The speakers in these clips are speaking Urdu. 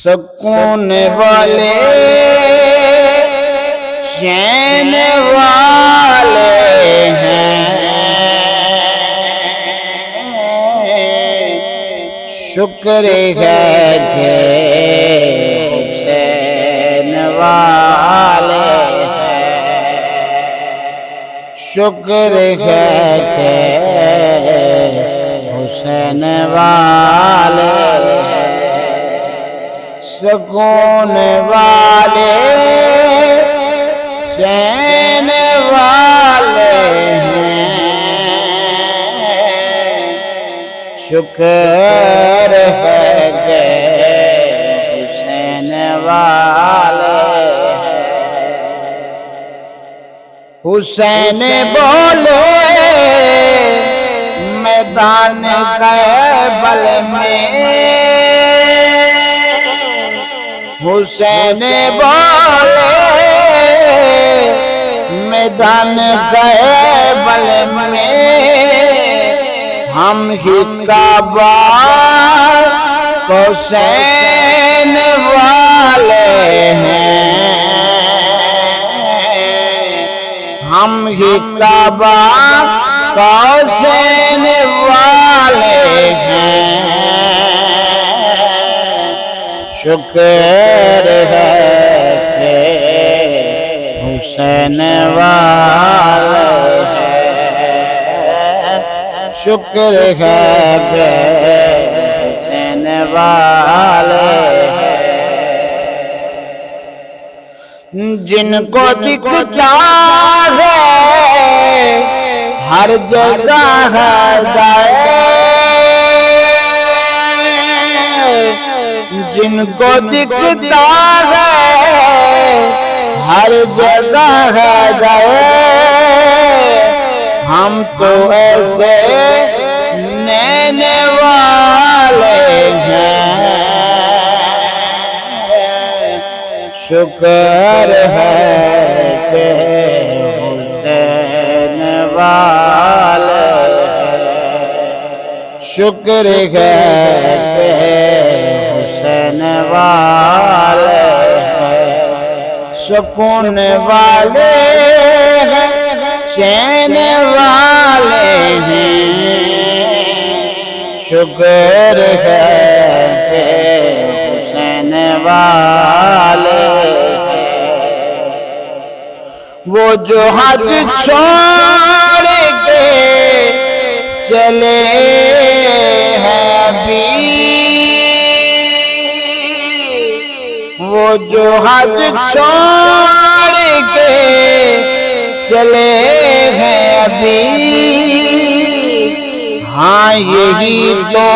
سکون والے چین والے ہیں، شکر ہے کہ حسین والے ہیں، شکر ہے کہ حسین والے ہیں، سکون والے چین والے ہیں، شکر ہے کہ حسین والے ہیں۔ حسین بولے میدان کربل میں، حسین بولے میدان کربل میں، ہم ہی کعبہ حسین والے ہیں، ہم ہی کعبہ حسین والے ہیں، شکر ہے کہ حسین والے ہیں، شکر ہے کہ حسین والے ہیں۔ جن کو دکھتا ہے ہر جگہ ہدایت، جن کو دکھتا ہے ہر جگہ ہدایت، ہم تو ایسے نین والے ہیں، شکر ہے کہ حسین والے ہیں، شکر ہے کہ حسین والے ہیں، سکون والے ہیں، چین والے ہیں، شکر ہے کہ حسین والے ہیں۔ وہ جو حد چھوڑ کے چلے ہیں ابھی، وہ جو حد چھوڑ کے چلے ہیں ابھی، ہاں یہی تو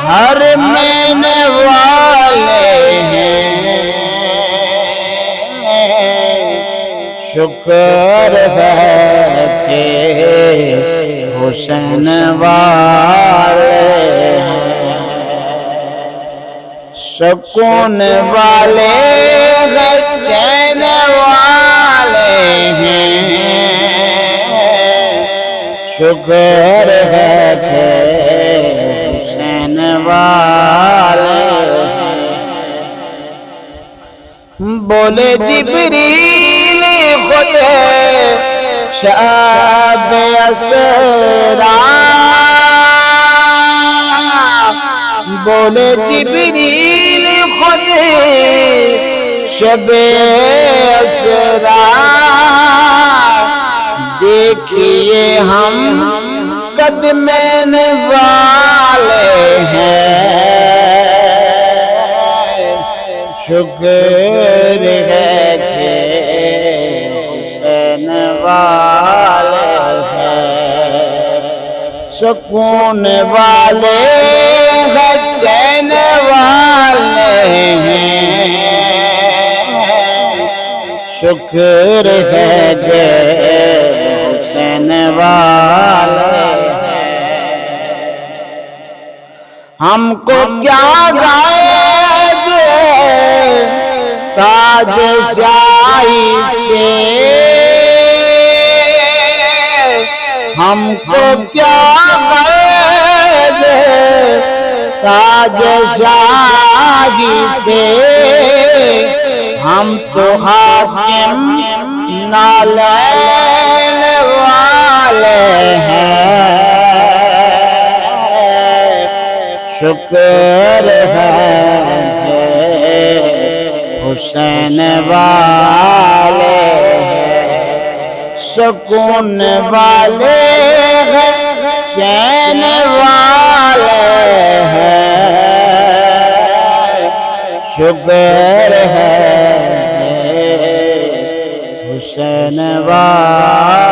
ہر مین والے ہیں، شکر ہے کہ حسین والے ہیں، سکون والے چین والے ہیں، شکر ہے کہ حسین والے ہیں۔ بولے جبریل خود شب اسرا، بولے جبریل خود شب اسرا، دیکھیے ہم قدمین والے ہیں، شکر ہے کہ حسین والے ہیں، سکون والے ہیں، چین والے ہیں، شکر ہے کہ حسین والے ہیں۔ ہم کو کیا غائب تاج شاہی سے، ہم کو کیا غائب تاج شاہی سے ہم تو حاکم نالین والے ہیں، شکر ہے حسین والے ہیں، سکون والے ہیں، چین والے ہیں، شکر ہے حسین والے